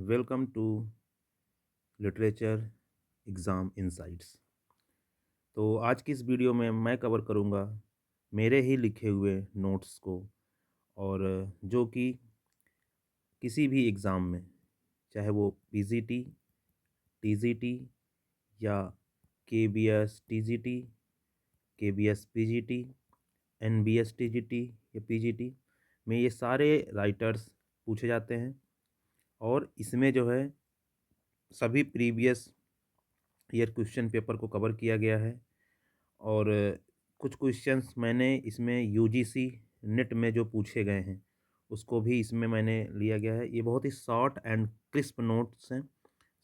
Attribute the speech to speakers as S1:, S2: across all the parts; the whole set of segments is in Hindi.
S1: Welcome to literature exam insights. तो आज की इस वीडियो में मैं कवर करूँगा मेरे ही लिखे हुए नोट्स को, और जो कि किसी भी एग्ज़ाम में, चाहे वो पीजीटी, टीजीटी या KBS TGT, KBS PGT, NBS TGT या पीजीटी में, ये सारे राइटर्स पूछे जाते हैं। और इसमें जो है सभी प्रीवियस ईयर क्वेश्चन पेपर को कवर किया गया है। और कुछ क्वेश्चंस मैंने इसमें यूजीसी नेट में जो पूछे गए हैं उसको भी इसमें मैंने लिया गया है। ये बहुत ही शॉर्ट एंड क्रिस्प नोट्स हैं,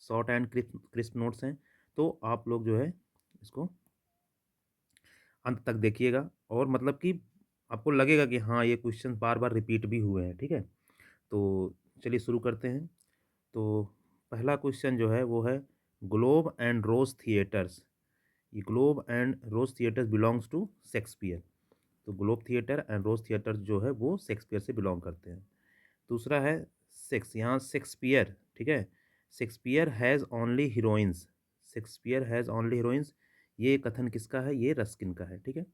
S1: शॉर्ट एंड क्रिस्प नोट्स हैं। तो आप लोग जो है इसको अंत तक देखिएगा, और मतलब कि आपको लगेगा कि हाँ, ये क्वेश्चन बार बार रिपीट भी हुए हैं। ठीक है, तो चलिए शुरू करते हैं। तो पहला क्वेश्चन जो है वो है, ग्लोब एंड रोज थिएटर्स, ये Globe and Rose theatres belongs to Shakespeare. तो Globe theatre and Rose theatre जो है वो शेक्सपियर से बिलोंग करते हैं। दूसरा है सेक्स, यहाँ शेक्सपियर, ठीक है, Shakespeare has only heroines, Shakespeare has only heroines, ये कथन किसका है? ये रस्किन का है। ठीक है।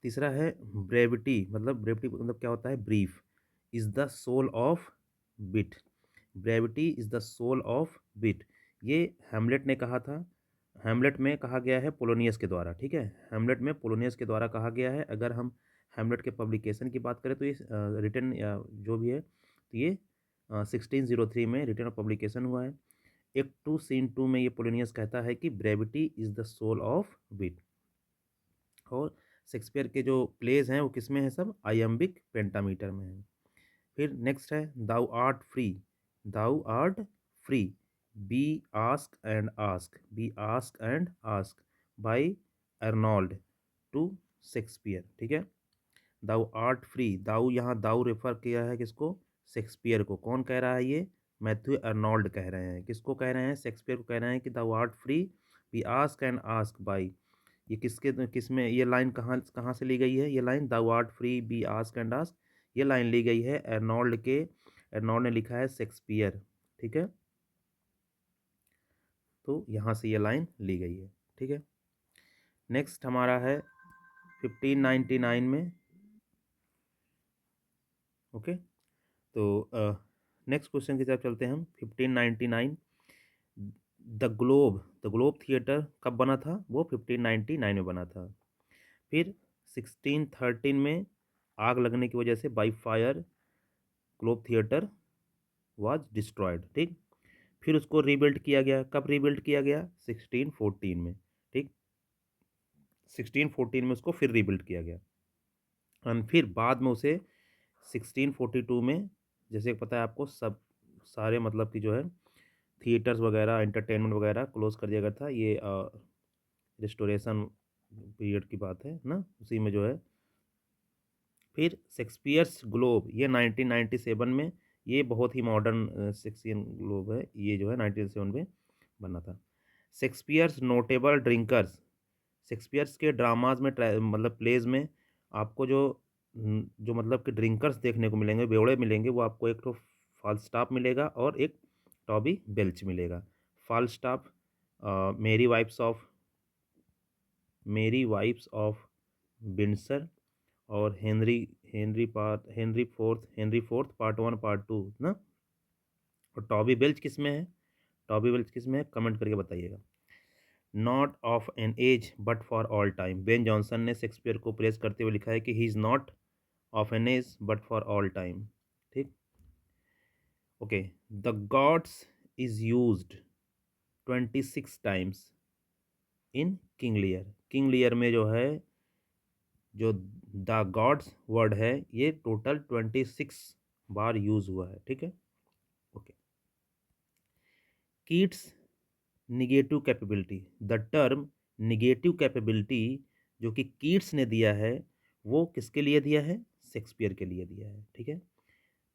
S1: तीसरा है ब्रेविटी, मतलब ब्रेविटी मतलब क्या होता है? Brief is the soul of wit, brevity is the soul of wit, ये हैमलेट ने कहा था। हैमलेट में कहा गया है पोलोनियस के द्वारा। ठीक है, हैमलेट में पोलोनियस के द्वारा कहा गया है। अगर हम हैमलेट के पब्लिकेशन की बात करें तो ये रिटन या जो भी है, तो ये 1603 में रिटन ऑफ पब्लिकेशन हुआ है। एक्ट टू सीन टू में ये पोलोनियस कहता है कि brevity is the soul of wit. और शेक्सपियर के जो प्लेज हैं वो किस में है? सब आयम्बिक पेंटामीटर में है। फिर नेक्स्ट है thou art free, thou art free, we ask and ask, we ask and ask by Arnold to Shakespeare. ठीक है, दाउ आर्ट फ्री, दाउ यहाँ दाउ रेफर किया है किसको? शेक्सपियर को। कौन कह रहा है ये? मैथ्यू अर्नोल्ड कह रहे हैं। किसको कह रहे हैं? शेक्सपियर को कह रहे हैं कि thou art free, we ask and ask by, ये किसके किस में ये लाइन कहाँ कहाँ से ली गई है? ये line thou art free, we ask and ask, ये लाइन ली गई है अर्नोल्ड के, अर्नोल्ड ने लिखा है शेक्सपियर। ठीक है, तो यहाँ से ये लाइन ली गई है। ठीक है, नेक्स्ट हमारा है 1599 में। ओके, तो नेक्स्ट क्वेश्चन की तरफ चलते हैं हम। 1599, द ग्लोब थिएटर कब बना था? वो 1599 में बना था। फिर 1613 में आग लगने की वजह से by fire globe theatre was destroyed. ठीक, फिर उसको रीबिल्ड किया गया। कब रीबिल्ड किया गया? 1614 में। ठीक, 1614 में उसको फिर रीबिल्ड किया गया। एंड फिर बाद में उसे 1642 में, जैसे पता है आपको, सब सारे मतलब कि जो है थिएटर्स वगैरह, एंटरटेनमेंट वगैरह क्लोज कर दिया गया था। ये रिस्टोरेशन पीरियड की बात है ना, उसी में जो है। फिर शेक्सपियर्स ग्लोब, ये 1997 में, ये बहुत ही मॉडर्न शेक्सपियर ग्लोब है, ये जो है 1907 में बना था। शेक्सपियर्स नोटेबल ड्रिंकर्स, शेक्सपियर्स के ड्रामाज में, मतलब प्लेज में आपको जो मतलब कि ड्रिंकर्स देखने को मिलेंगे, बेवड़े मिलेंगे, वो आपको एक तो फाल्स्टाफ मिलेगा और एक टॉबी बेल्च मिलेगा। फाल्स्टाफ मेरी वाइफ्स ऑफ विंडसर, और Henry fourth part one part two ना। और टॉबी बेल्च किस में है? टॉबी बेल्च किस में है? कमेंट करके बताइएगा। Not of an age but for all time, Ben Jonson ने शेक्सपियर को प्रेज करते हुए लिखा है कि he is not of an age but for all time. ठीक, okay. The gods is used 26 times in King Lear, King Lear में जो है, जो द गॉड्स वर्ड है, ये टोटल 26 बार यूज हुआ है। ठीक है, okay. Keats negative capability, the term negative capability जो कि कीट्स ने दिया है, वो किसके लिए दिया है? शेक्सपियर के लिए दिया है। ठीक है,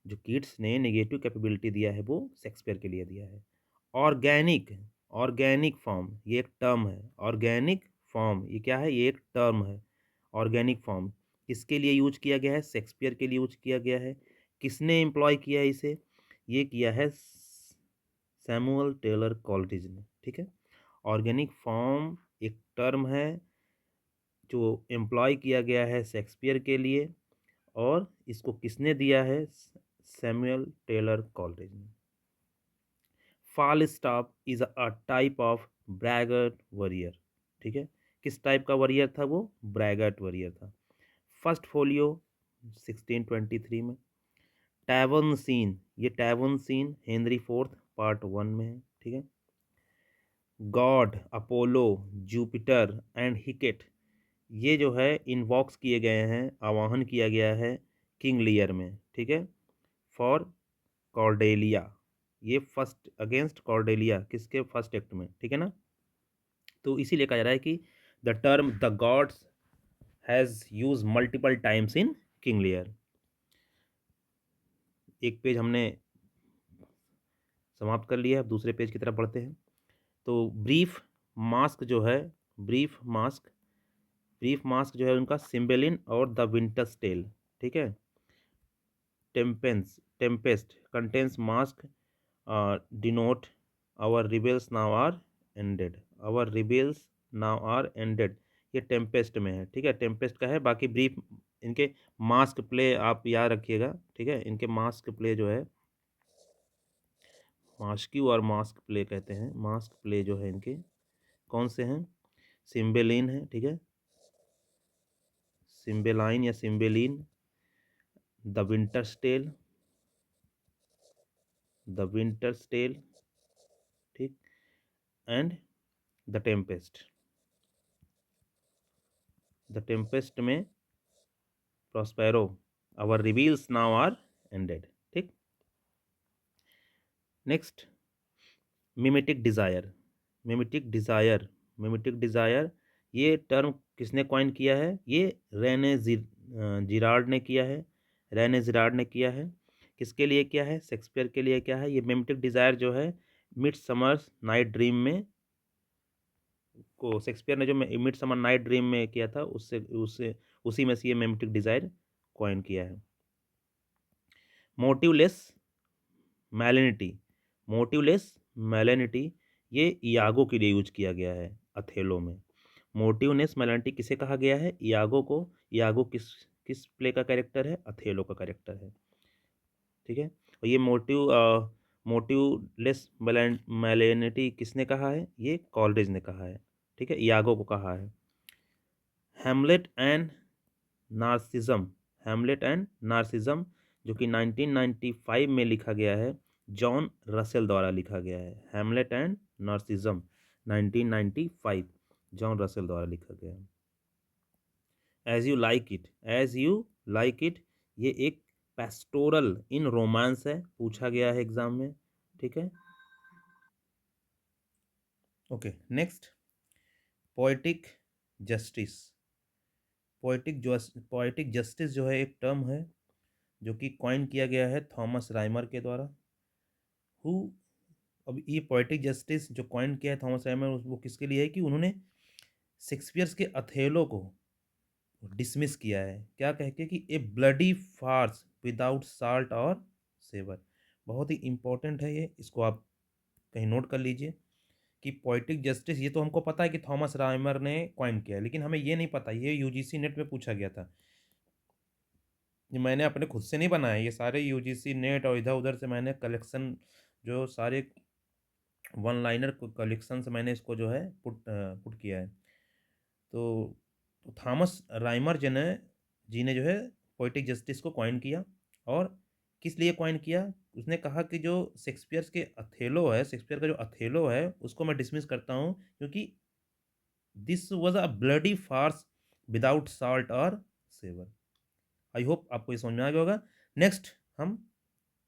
S1: जो कीट्स ने नेगेटिव कैपेबिलिटी दिया है वो शेक्सपियर के लिए दिया है। ऑर्गेनिक, ऑर्गेनिक फॉर्म, ये एक टर्म है। ऑर्गेनिक फॉर्म ये क्या है? ये एक टर्म है। ऑर्गेनिक फॉर्म किसके लिए यूज किया गया है? शेक्सपियर के लिए यूज किया गया है। किसने एम्प्लॉय किया है इसे? ये किया है सैमुअल टेलर कॉलरिज ने, ठीक है। ऑर्गेनिक फॉर्म एक टर्म है जो एम्प्लॉय किया गया है शेक्सपियर के लिए, और इसको किसने दिया है? सैमुअल टेलर कॉलरिज ने। Falstaff is a type of braggart warrior, ठीक है। किस टाइप का वॉरियर था वो? ब्रैगर्ट वॉरियर था। फर्स्ट फोलियो 1623 में। टैवन सीन, ये tavern scene Henry fourth part 1 में है, ठीक है। God, Apollo, Jupiter and Hecate, ये जो है इन्वॉक्स किए गए हैं, आवाहन किया गया है किंग लियर में, ठीक है, फॉर कॉर्डेलिया। ये फर्स्ट अगेंस्ट कॉर्डेलिया, किसके? फर्स्ट एक्ट में, ठीक है ना। तो इसीलिए कहा जा रहा है कि the term the gods has use multiple times in King लियर। एक पेज हमने समाप्त कर लिया है, अब दूसरे पेज की तरफ बढ़ते हैं। तो ब्रीफ मास्क जो है, ब्रीफ मास्क, ब्रीफ मास्क जो है उनका सिम्बेलिन और द विंटर्स टेल, ठीक है। Tempest contains masque denote our revels now are ended, our revels now are ended, ये टेम्पेस्ट में है, ठीक है। टेम्पेस्ट का है। बाकी ब्रीफ इनके मास्क प्ले आप याद रखिएगा, ठीक है। इनके मास्क प्ले जो है, मास्क्यू और मास्क प्ले कहते हैं, मास्क प्ले जो है इनके कौन से हैं? सिम्बेलिन है, ठीक है, सिम्बेलाइन या Cymbeline, the Winter's Tale, the Winter's tell, ठीक, and the Tempest. The Tempest में Prospero, our revels now are ended, ठीक। Next, mimetic desire, mimetic desire, mimetic desire, ये टर्म किसने कॉइन किया है? ये रेने जिरार्ड ने किया है, रेने जिरार्ड ने किया है। किसके लिए किया है? शेक्सपियर के लिए क्या है? ये मिमेटिक डिज़ायर जो है मिड समर्स नाइट ड्रीम में को शेक्सपियर ने जो मिड समर नाइट ड्रीम में किया था, उससे उससे उसी में से ये मिमेटिक डिज़ायर कॉइन किया है। मोटिवलेस मैलिनिटी, मोटिवलेस मैलिनिटी, ये इयागो के लिए यूज किया गया है अथेलो में। मोटिवनेस मैलिनिटी किसे कहा गया है? इयागो को। इयागो किस किस प्ले का कैरेक्टर है? अथेलो का कैरेक्टर है, ठीक है। और ये मोटिवलेस मैलिनिटी किसने कहा है? ये कॉलरिज ने कहा है, ठीक है, इयागो को कहा है। Hamlet and narcissism, Hamlet and narcissism जो कि 1995 में लिखा गया है, जॉन रसेल द्वारा लिखा गया है। Hamlet and narcissism 1995, John Russell द्वारा लिखा गया है। As you like it, as you like it, ये एक पेस्टोरल इन रोमांस है, पूछा गया है एग्जाम में, ठीक है। Okay, next, poetic justice. Poetic justice जो है एक टर्म है जो कि कॉइन किया गया है थॉमस राइमर के द्वारा। हु, अब ये पोएटिक जस्टिस जो कॉइन किया है थॉमस राइमर, वो किसके लिए है? कि उन्होंने शेक्सपियर्स के अथेलो को डिसमिस किया है, क्या कह के? कि ए ब्लडी फार्स विदाउट साल्ट और सेवर। बहुत ही इंपॉर्टेंट है ये, इसको आप कहीं नोट कर लीजिए कि पोएटिक जस्टिस, ये तो हमको पता है कि थॉमस राइमर ने कॉइन किया है, लेकिन हमें ये नहीं पता, ये यूजीसी नेट में पूछा गया था। ये मैंने अपने खुद से नहीं बनाया, ये सारे यूजीसी नेट और इधर उधर से मैंने कलेक्शन, जो सारे वन लाइनर कलेक्शन से मैंने इसको जो है पुट किया है। तो थॉमस राइमर जी ने जो है पोएटिक जस्टिस को कॉइन किया। और किस लिए कॉइन किया? उसने कहा कि जो शेक्सपियर के अथेलो है, शेक्सपियर का जो अथेलो है, उसको मैं डिसमिस करता हूँ क्योंकि this was a bloody farce without salt और सेवर। आई होप आपको ये समझ में आ गया होगा। नेक्स्ट, हम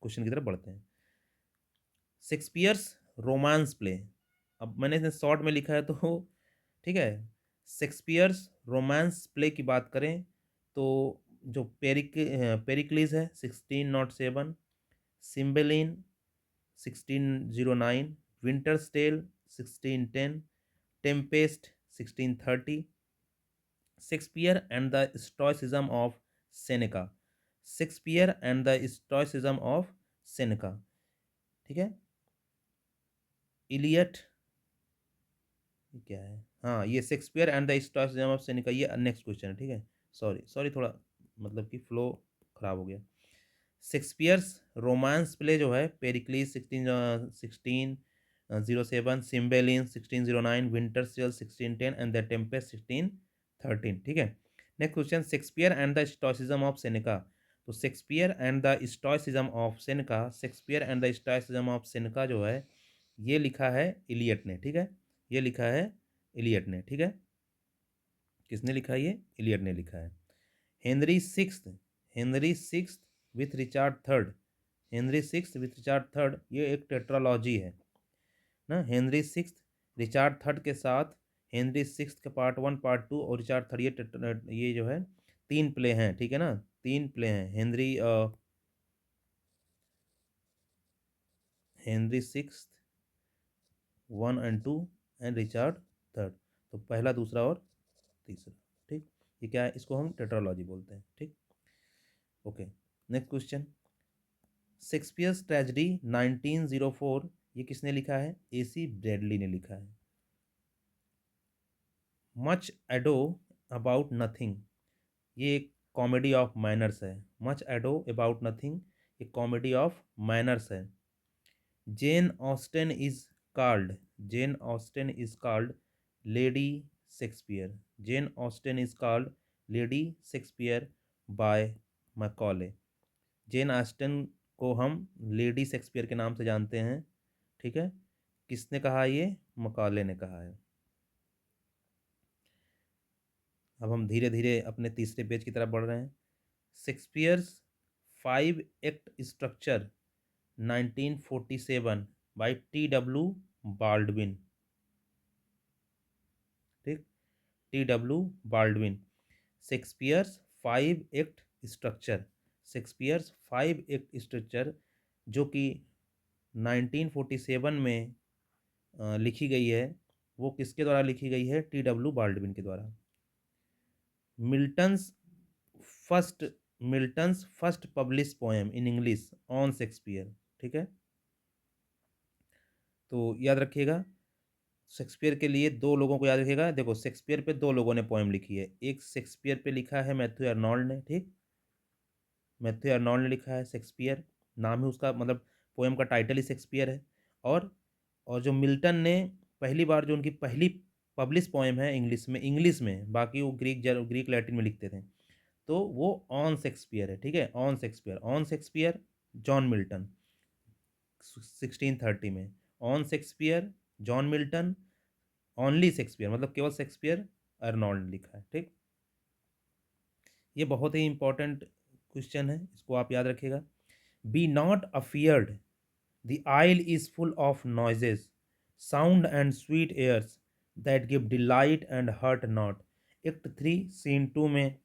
S1: क्वेश्चन की तरफ बढ़ते हैं। शेक्सपियर्स रोमांस प्ले, अब मैंने इसे शॉर्ट में लिखा है तो ठीक है। शेक्सपियर्स रोमांस प्ले की बात करें तो जो पेरिक्लिस है 1607, Cymbeline 1609, winter's tale 1610, Tempest 1630, Shakespeare and the stoicism of Seneca, Shakespeare and the stoicism of Seneca, ठीक है। इलियट, ये क्या है, हाँ ये Shakespeare and the stoicism of Seneca, ये नेक्स्ट क्वेश्चन है, ठीक है। सॉरी सॉरी, थोड़ा मतलब कि फ्लो खराब हो गया। शेक्सपियर्स रोमांस प्ले जो है, Pericles 1607, Cymbeline 1609, Winter's Tale 1610 and the Tempest 1613, ठीक है। Next question, Shakespeare and the stoicism of Seneca. तो Shakespeare and the stoicism of Seneca, Shakespeare and the stoicism of Seneca जो है, ये लिखा है इलियट ने, ठीक है। ये लिखा है इलियट ने, ठीक है। किसने लिखा है ये? इलियट ने लिखा है। Henry sixth, Henry sixth with Richard third, Henry sixth with Richard third, ये एक टेट्रालॉजी है ना। हेनरी सिक्स्थ रिचार्ड थर्ड के साथ, हेनरी सिक्स्थ का पार्ट वन पार्ट टू और रिचार्ड थर्ड, ये जो है तीन प्ले हैं, ठीक है ना। तीन प्ले हैं, Henry sixth one and two and Richard third. तो पहला, दूसरा और तीसरा, ठीक। ये क्या है? इसको हम टेट्रालॉजी बोलते हैं, ठीक। Okay, next question, Shakespeare's tragedy 1904, ये किसने लिखा है? एसी ब्रैडली ने लिखा है। मच एडो अबाउट नथिंग, ये एक कॉमेडी ऑफ मैनर्स है। मच एडो अबाउट नथिंग, एक कॉमेडी ऑफ मैनर्स है। Jane Austen is called, Jane Austen is called lady Shakespeare, Jane Austen is called lady Shakespeare by Macaulay. Jane Austen को हम लेडी शेक्सपियर के नाम से जानते हैं, ठीक है। किसने कहा? ये मकॉले ने कहा है। अब हम धीरे धीरे अपने तीसरे पेज की तरफ बढ़ रहे हैं। Shakespeare's five act structure 1947 by T W Baldwin, ठीक, T W Baldwin. Shakespeare's five act structure, Shakespeare's five act structure, जो कि 1947 में लिखी गई है, वो किसके द्वारा लिखी गई है? टी डब्ल्यू बाल्डविन के द्वारा। Milton's first, Milton's first publish poem in English on Shakespeare, ठीक है। तो याद रखिएगा, शेक्सपियर के लिए दो लोगों को याद रखिएगा। देखो, शेक्सपियर पे दो लोगों ने पोएम लिखी है। एक शेक्सपियर पे लिखा है मैथ्यू अर्नोल्ड ने, ठीक, मैथ्यू अर्नोल्ड ने लिखा है शेक्सपियर, नाम ही उसका मतलब पोएम का टाइटल ही शेक्सपियर है। और जो मिल्टन ने पहली बार, जो उनकी पहली पब्लिश पोएम है इंग्लिश में, बाकी वो ग्रीक लैटिन में लिखते थे, तो वो ऑन शेक्सपियर है, ठीक है। On Shakespeare, on Shakespeare, John Milton, 1630 में। On Shakespeare, John Milton, only Shakespeare, मतलब केवल शेक्सपियर, अर्नोल्ड ने लिखा है, ठीक। ये बहुत ही इंपॉर्टेंट क्वेश्चन है, इसको आप याद रखिएगा। Be not afeard, the isle is full of noises, sound and sweet airs that give delight and hurt not. Act three scene two में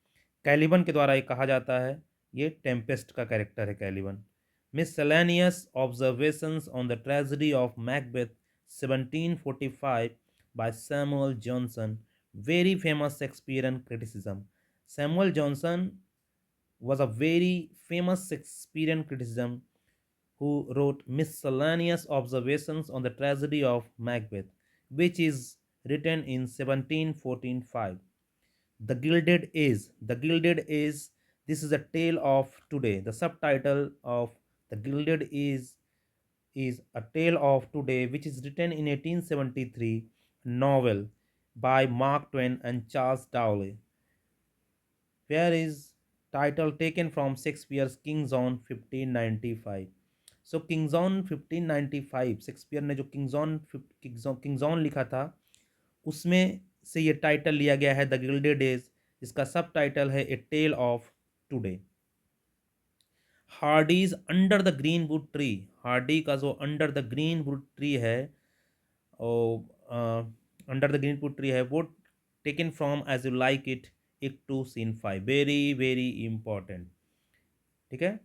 S1: कैलिबन के द्वारा ये कहा जाता है, ये टेम्पेस्ट का कैरेक्टर है Caliban. Miscellaneous Observations on the Tragedy of Macbeth 1745 by Samuel Johnson, very famous Shakespearean criticism. Samuel Johnson was a very famous Shakespearean criticism who wrote Miscellaneous Observations on the Tragedy of Macbeth, which is written in 1745. The Gilded Age. The Gilded Age. This is a tale of today. The subtitle of The Gilded Age is A Tale of Today, which is written in 1873 novel by Mark Twain and Charles Dowley. Where is title taken from Shakespeare's King's Own 1595. So King's Own 1595, Shakespeare ने जो किंग्स ऑन लिखा था, उसमें से ये टाइटल लिया गया है, द गिल्डेड डेज। इसका सब टाइटल है a tale of today. Hardy's under the greenwood tree, Hardy का जो under the greenwood tree है, under the greenwood tree है, वो taken from as you like it, act two scene 5, very very important, ठीक है।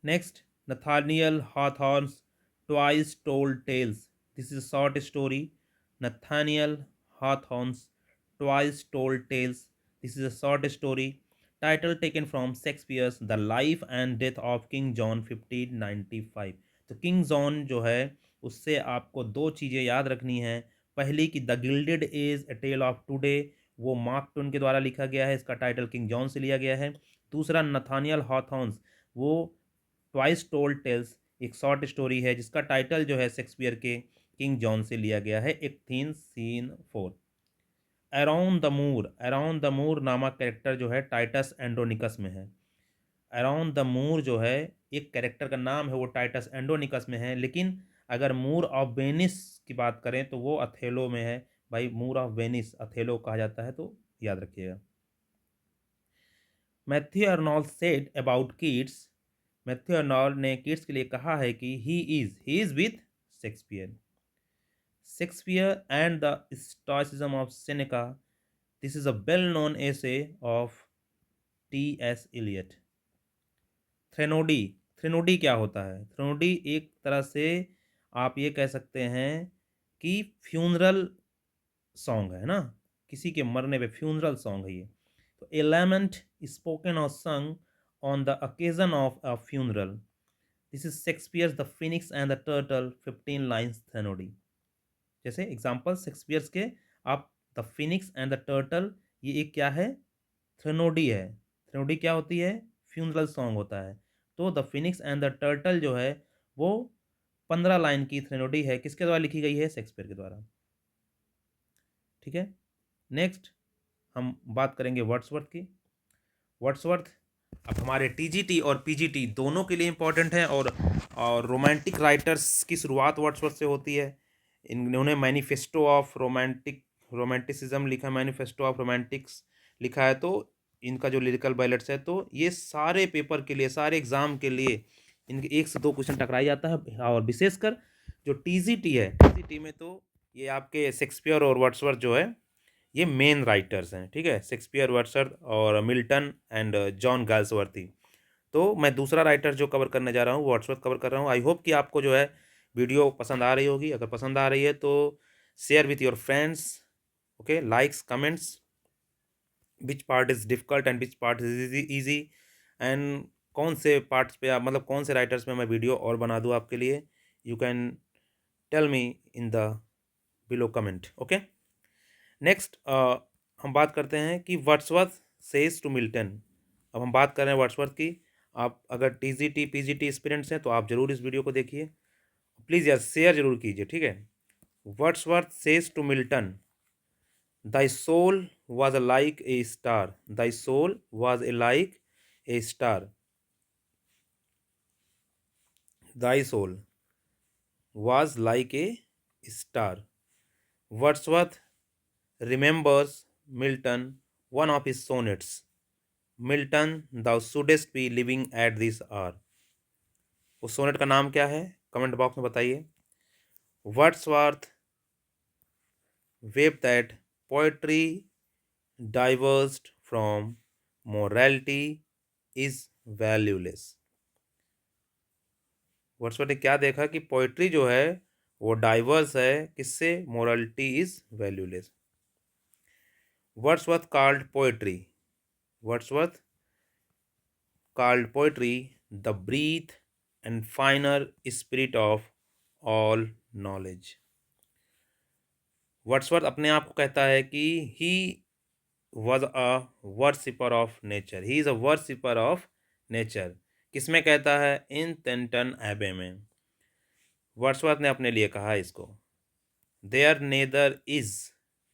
S1: Next, Nathaniel Hawthorne's twice told tales, this is short story. Nathaniel Hawthorne's Twice Told Tales. This is a short story. Title taken from Shakespeare's the life and death of king John 1595। तो किंग जॉन जो है उससे आपको दो चीज़ें याद रखनी है। पहली कि the gilded age a tale of today, वो मार्क ट्वेन के द्वारा लिखा गया है, इसका टाइटल किंग जॉन से लिया गया है। दूसरा नथानियल हॉथॉर्न्स, वो ट्वाइस टोल्ड टेल्स, एक शॉर्ट स्टोरी है जिसका टाइटल जो है शेक्सपियर के किंग जॉन से लिया गया है, एक थीन सीन 4। अराउंड द मूर नामक कैरेक्टर जो है टाइटस एंड्रोनिकस में है। अराउंड द मूर जो है एक कैरेक्टर का नाम है, वो टाइटस एंड्रोनिकस में है, लेकिन अगर मूर ऑफ वेनिस की बात करें तो वो अथेलो में है। भाई मूर ऑफ वेनिस अथेलो कहा जाता है, तो याद रखिएगा। Matthew Arnold said about Keats, Matthew Arnold ने किड्स के लिए कहा है कि he is with Shakespeare. Shakespeare and the stoicism of Seneca, this is a well known essay of T S. Eliot. Threnody, threnody क्या होता है? थ्रेनोडी एक तरह से आप ये कह सकते हैं कि फ्यूनरल सॉन्ग है ना, किसी के मरने पे फ्यूनरल सॉन्ग है ये। तो ए लैमेंट स्पोकन और sung on the occasion of a funeral, this is Shakespeare's the Phoenix and the Turtle 15 lines threnody. जैसे एग्जाम्पल शेक्सपियर्स के, आप the Phoenix and the Turtle, ये एक क्या है? थ्रेनोडी है। थ्रेनोडी क्या होती है? फ्यूनरल सॉन्ग होता है। तो the Phoenix and the turtle जो है वो 15 लाइन की थ्रेनोडी है, किसके द्वारा लिखी गई है? शेक्सपियर के द्वारा। ठीक है, नेक्स्ट हम बात करेंगे वर्ड्सवर्थ की। वर्ड्सवर्थ अब हमारे टीजीटी और पीजीटी दोनों के लिए इम्पोर्टेंट है, और रोमांटिक राइटर्स की शुरुआत वर्ड्सवर्थ से होती है। इन्होंने मैनिफेस्टो ऑफ रोमांटिसिज्म लिखा, मैनिफेस्टो ऑफ रोमांटिक्स लिखा है। तो इनका जो लिरिकल बैलेट्स है, तो ये सारे पेपर के लिए, सारे एग्जाम के लिए इनके 1 से 2 क्वेश्चन टकराई जाता है। और विशेषकर जो टीजीटी है, टीजीटी में तो ये आपके शेक्सपियर और वर्ड्सवर्थ जो है ये मेन राइटर्स हैं। ठीक है, शेक्सपियर, वर्ड्सवर्थ और मिल्टन एंड जॉन गाल्सवर्थी। तो मैं दूसरा राइटर जो कवर करने जा रहा हूँ वर्ड्सवर्थ कवर कर रहा हूँ। आई होप कि आपको जो है वीडियो पसंद आ रही होगी। अगर पसंद आ रही है तो share with your friends, okay, likes, comments, which part is difficult and which part is easy, and कौन से पार्ट्स पे आप, मतलब कौन से राइटर्स में मैं वीडियो और बना दूँ आपके लिए, you can tell me in the below comment. Okay, next हम बात करते हैं कि वर्ड्सवर्थ सेज टू मिल्टन। अब हम बात कर रहे हैं वर्ड्सवर्थ की। आप अगर टीजीटी पीजीटी एस्पिरेंट्स हैं तो आप जरूर इस वीडियो को देखिए, प्लीज़ यार शेयर जरूर कीजिए। ठीक है, Wordsworth says to Milton, thy soul was a like a star, thy soul was a like a star, thy soul was like a star. Wordsworth remembers Milton one of his sonnets, Milton, thou shouldest be living at this hour। उस सोनेट का नाम क्या है? कमेंट बॉक्स में बताइए। Wordsworth wept that poetry diverged from morality is valueless। Wordsworth ने क्या देखा कि पोइट्री जो है वो डाइवर्स है, किससे? Morality is valueless. Wordsworth called poetry, Wordsworth called poetry the breath and finer spirit of all knowledge। Wordsworth अपने आप को कहता है कि he was a worshipper of nature, he is a worshipper of nature. किसमें कहता है? इन टेंटन एबे में वर्ड्सवर्थ ने अपने लिए कहा इसको। There neither is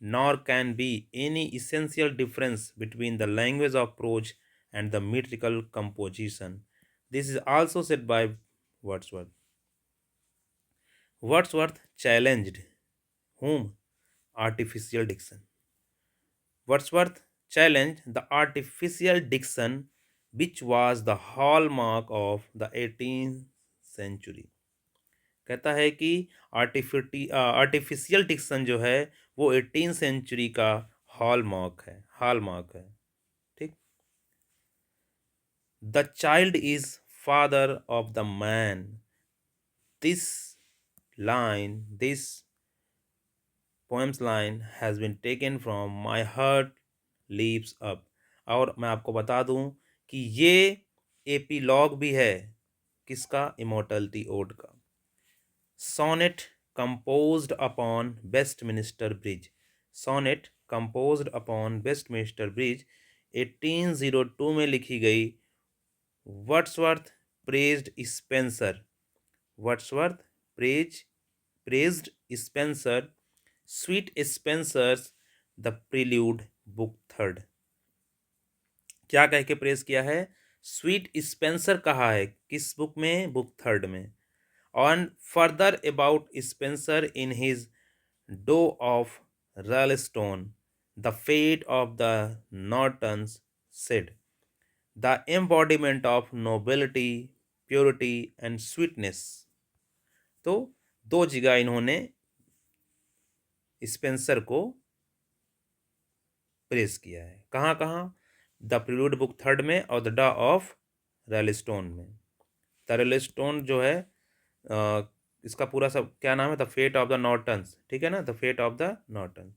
S1: nor can be any essential difference between the language of prose and the metrical composition। This is also said by Wordsworth। Wordsworth challenged whom? Artificial diction। Wordsworth challenged the artificial diction which was the hallmark of the 18th century। कहता है कि आर्टिफिशियल डिक्शन जो है वो 18th सेंचुरी का हॉलमार्क है। ठीक, the child is father of the man, this poem's line has been taken from My Heart Leaps Up। और मैं आपको बता दूं कि ये एपिलॉग भी है किसका, इमॉर्टलिटी ओड का। Sonnet composed upon Westminster Bridge, sonnet composed upon Westminster Bridge 1802 में लिखी गई। Wordsworth praised Spenser, Wordsworth praised Spenser, sweet Spenser's the prelude book third. क्या कह के प्रेज किया है? स्वीट स्पेंसर कहा है किस बुक में? बुक थर्ड में। On further about Spenser in his doe of Rylstone the fate of the Nortons said the embodiment of nobility purity and sweetness. तो दो जगह इन्होंने स्पेंसर को प्रेस किया है। कहाँ कहाँ? द प्रिल्यूड बुक थर्ड में और द डॉ ऑफ रॉलस्टोन में। द रॉलस्टोन जो है इसका पूरा सब क्या नाम है? The fate of the Nortons, ठीक है ना, the fate of the Norton.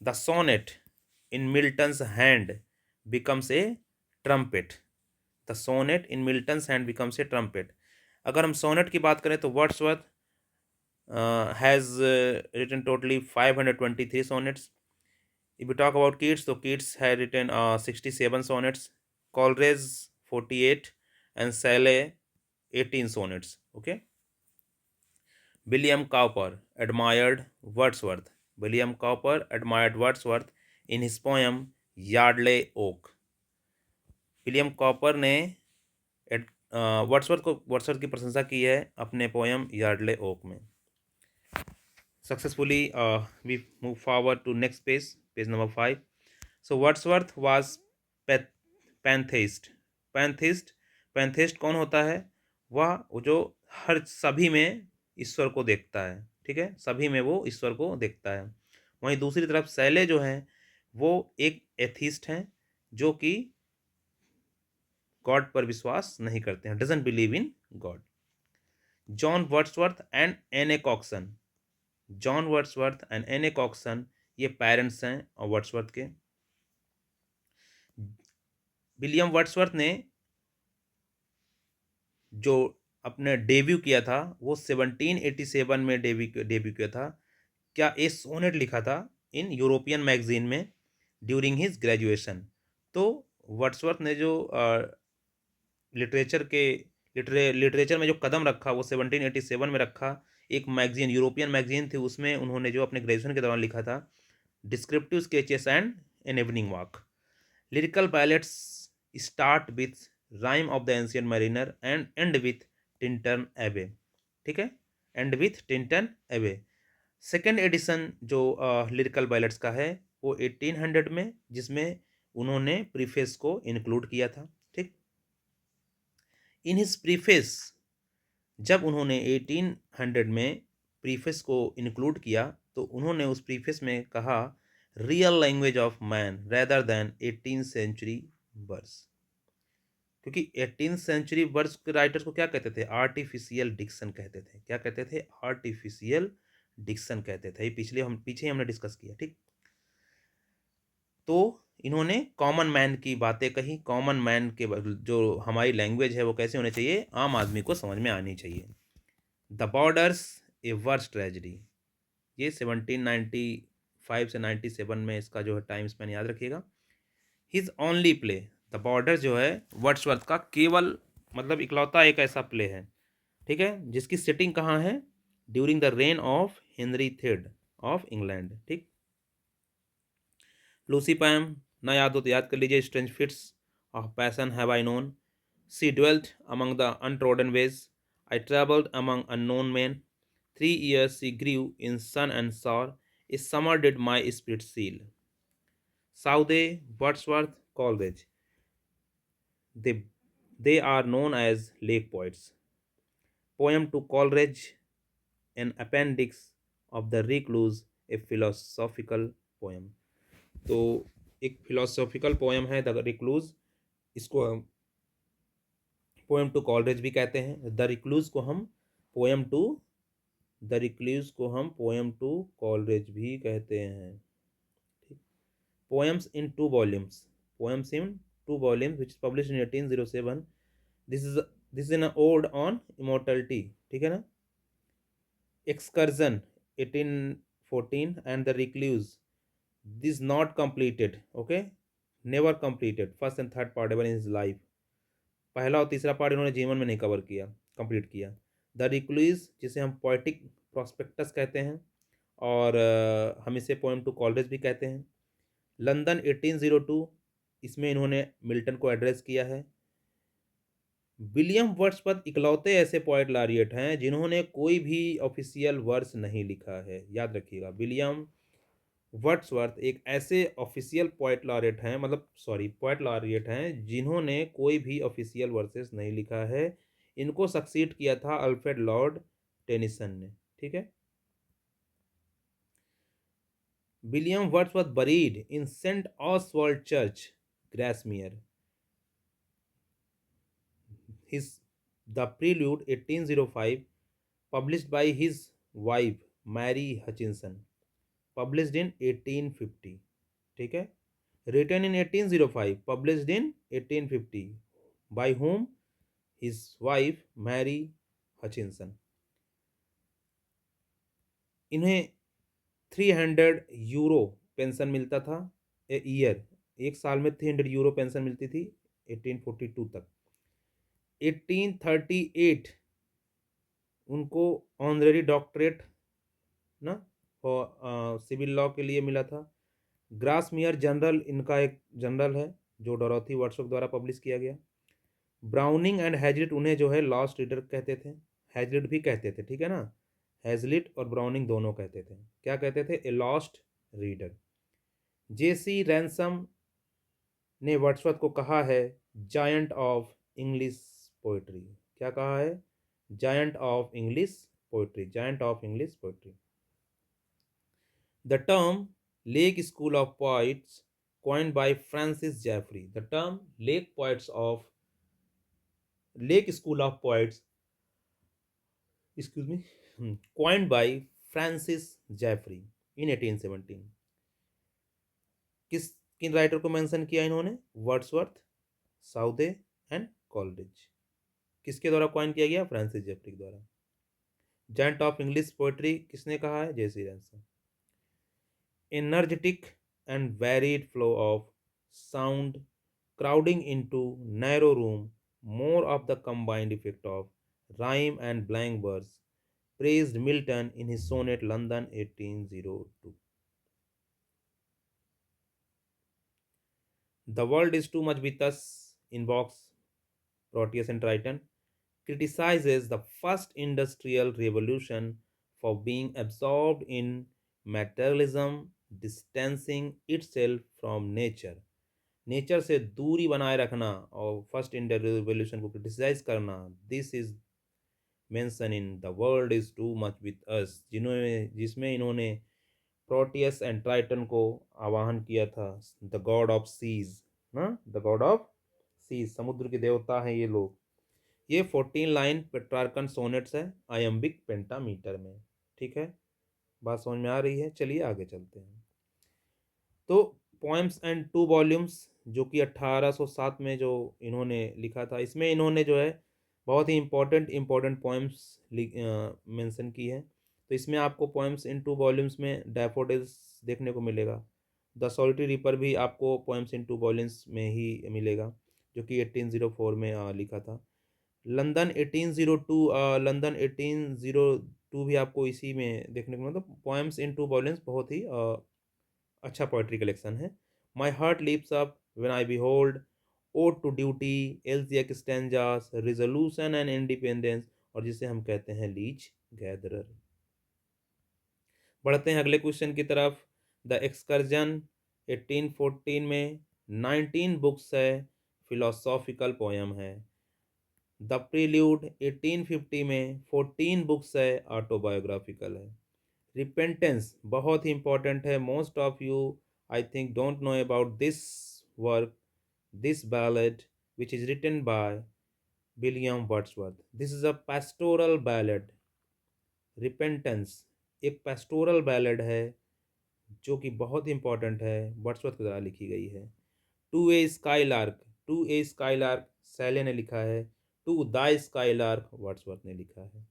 S1: The sonnet in Milton's hand becomes a trumpet, the sonnet in Milton's hand becomes a trumpet. अगर हम सोनेट की बात करें तो Wordsworth has written totally 523 sonnets. If we talk about Keats, so Keats had written 67 sonnets, Coleridge 48, and Shelley 18 sonnets. Okay. William Cowper admired Wordsworth. William Cowper admired Wordsworth in his poem Yardley Oak. William copper ने वर्ड्सवर्थ की प्रशंसा की है अपने पोयम यार्डले ओक में। Successfully, we move forward to next page, page number 5. So Wordsworth was pantheist. Pantheist कौन होता है? वह जो हर सभी में ईश्वर को देखता है, ठीक है, सभी में वो ईश्वर को देखता है। वहीं दूसरी तरफ शैले जो है वो एक एथिस्ट हैं, जो कि गॉड पर विश्वास नहीं करते हैं, doesn't believe in God. John Wordsworth and Ann A Cookson, John Wordsworth and Ann A Cookson ये पेरेंट्स हैं और वर्ड्सवर्थ के। विलियम वर्ड्सवर्थ ने जो अपने डेब्यू किया था वो 1787 में डेब्यू किया था। क्या ए सोनेट लिखा था इन यूरोपियन मैगजीन में ड्यूरिंग हिज ग्रेजुएशन। तो वर्ड्सवर्थ ने जो लिटरेचर में जो कदम रखा वो 1787 में रखा। एक मैगजीन, यूरोपियन मैगजीन थी, उसमें उन्होंने जो अपने ग्रेजुएशन के दौरान लिखा था descriptive sketches and an evening walk. Lyrical ballads start with rhyme of the ancient Mariner and and with Tintern एबे, ठीक है, एंड विथ टिंटन एबे। सेकेंड एडिशन जो लिरिकल बैलेट्स का है वो 1800 में, जिसमें उन्होंने प्रीफेस को इंक्लूड किया था, ठीक। इन हिज प्रीफेस, जब उन्होंने 1800 में प्रीफेस को इंक्लूड किया तो उन्होंने उस प्रीफेस में कहा real language of man rather than 18th century words. क्योंकि 18th सेंचुरी वर्ड्स के राइटर्स को क्या कहते थे? आर्टिफिशियल डिक्शन कहते थे। क्या कहते थे? आर्टिफिशियल डिक्शन कहते थे। पीछे हमने डिस्कस किया, ठीक। तो इन्होंने कॉमन मैन की बातें कही। कॉमन मैन के जो हमारी लैंग्वेज है वो कैसे होनी चाहिए? आम आदमी को समझ में आनी चाहिए। The borderers a verse tragedy, ये 1795 से 97 में इसका जो है टाइम स्पैन याद रखिएगा। His only play, the border जो है वर्ड्सवर्थ का केवल मतलब इकलौता एक ऐसा प्ले है, ठीक है, जिसकी सेटिंग कहाँ है? During the reign of Henry third of England, ठीक। लूसी पैम ना याद हो तो याद कर लीजिए। Strange fits of passion have I known, she dwelt among the untrodden ways, I travelled among unknown men, 3 years she grew in sun and sour, a summer did my spirit seal. Southey, Wordsworth, Coleridge, they, they are known as lake poets. Poem to Coleridge, an appendix of the Recluse, a philosophical poem. तो एक philosophical poem है द रिक्लूज, इसको हम पोएम टू कॉलरेज भी कहते हैं। द रिक्लूज को हम पोएम टू कॉलरेज भी कहते हैं, ठीक। Poems in 2 volumes, poems in 2 volumes, which is published in 1807. This is an ode on immortality. ठीक है ना? Excursion 1814 and The Recluse. This not completed. Okay, never completed. First and third part ever in his life. पहला और तीसरा पार्ट इन्होंने जीवन में नहीं कवर किया, कंप्लीट किया. द रिक्लूज, जिसे हम पोएटिक प्रोस्पेक्टस कहते हैं, और हम इसे पोएम टू कॉलरेज भी कहते हैं. लंदन 1802, इसमें इन्होंने मिल्टन को एड्रेस किया है. विलियम वर्ड्सवर्थ इकलौते ऐसे पोएट लॉरिएट हैं जिन्होंने कोई भी ऑफिशियल वर्स नहीं लिखा है. याद रखिएगा, विलियम वर्ड्सवर्थ एक ऐसे ऑफिशियल पोएट लॉरिएट हैं, मतलब सॉरी पोएट लॉरिएट हैं जिन्होंने कोई भी ऑफिशियल वर्सेस नहीं लिखा है. इनको सक्सीड किया था अल्फ्रेड लॉर्ड टेनिसन ने. ठीक है. William Wordsworth buried in Saint Oswald church, Grasmere. His The Prelude 1805, published by his wife Mary Hutchinson, published in 1850. ठीक है. Written in 1805, published in 1850. By whom? His wife Mary Hutchinson. इन्हें 300 यूरो पेंशन मिलता था ए ईयर. एक साल में 300 यूरो पेंशन मिलती थी 1842 तक. 1838 उनको ऑनरेरी डॉक्टरेट ना सिविल लॉ के लिए मिला था. ग्रासमियर जनरल इनका एक जनरल है जो डोरोथी वर्ड्सवर्थ द्वारा पब्लिश किया गया. ब्राउनिंग एंड हैजलिट उन्हें जो है लॉस्ट रीडर कहते थे, हैजलिट भी कहते थे. ठीक है ना, हैजलिट और ब्राउनिंग दोनों कहते थे. क्या कहते थे? A lost reader. JC ransom ने वर्ड्सवर्थ को कहा है जायंट ऑफ इंग्लिश पोइट्री. क्या कहा है? Giant of English poetry, giant of English poetry. The term Lake School of Poets, coined by Francis Jeffrey. The term Lake School of Poets, excuse me, coined by Francis Jeffrey in 1817. किन राइटर को मेंशन किया इन्होंने? Wordsworth, Southey and Coleridge. किसके द्वारा कॉइन किया गया? फ्रांसिस जेफरी द्वारा. जायंट ऑफ इंग्लिश पोएट्री किसने कहा है? जेसी ransom. Energetic and varied flow of sound crowding into narrow room, more of the combined effect of rhyme and blank verse, praised Milton in his sonnet London 1802. The world is too much with us, invokes Proteus and Triton, criticizes the first industrial revolution for being absorbed in materialism, distancing itself from nature. Nature से दूरी बनाए रखना और फर्स्ट इंडियन रिवोल्यूशन को क्रिटिसाइज करना. This is mention in the world is too much with us, जिसमें इन्होंने प्रोटियस एंड ट्राइटन को आवाहन किया था. द गॉड ऑफ सीज ना, द गॉड ऑफ सीज, समुद्र के देवता हैं ये लोग. ये 14 लाइन पेट्रार्कन सोनेट्स है आयम्बिक पेंटामीटर में. ठीक है, बात समझ में आ रही है? चलिए आगे चलते हैं. तो पोएम्स एंड 2 वॉल्यूम्स जो कि 1807 में जो इन्होंने लिखा था, इसमें इन्होंने जो है बहुत ही इम्पोर्टेंट पोएम्स मेंशन की है. तो इसमें आपको पोएम्स इन 2 वॉल्यूम्स में डैफोडिल्स देखने को मिलेगा. द सॉलिटरी रीपर भी आपको पोएम्स इन 2 वॉल्यूम्स में ही मिलेगा, जो कि 1804 में लिखा था. लंदन 1802 भी आपको इसी में देखने को, मतलब पोएम्स इन 2 वॉल्यूम्स बहुत ही अच्छा पोएट्री कलेक्शन है. My heart leaps up when I behold, ode to duty, elegiac stanzas, resolution and independence, और जिसे हम कहते हैं लीच गैदरर. बढ़ते हैं अगले क्वेश्चन की तरफ. द एक्सकर्जन 1814 में 19 बुक्स है, फिलोसॉफिकल पोएम है. द प्रील्यूड 1850 में 14 बुक्स है, ऑटोबायोग्राफिकल है. रिपेंटेंस बहुत ही इंपॉर्टेंट है. Most of you I think don't know about this work, this ballad which is written by William Wordsworth. This is a pastoral ballad. Repentance एक पेस्टोरल बैलेड है जो कि बहुत इंपॉर्टेंट है, वर्ड्सवर्थ के द्वारा लिखी गई है. To a skylark, to a skylark Shelley ने लिखा है, to the skylark Wordsworth ने लिखा है।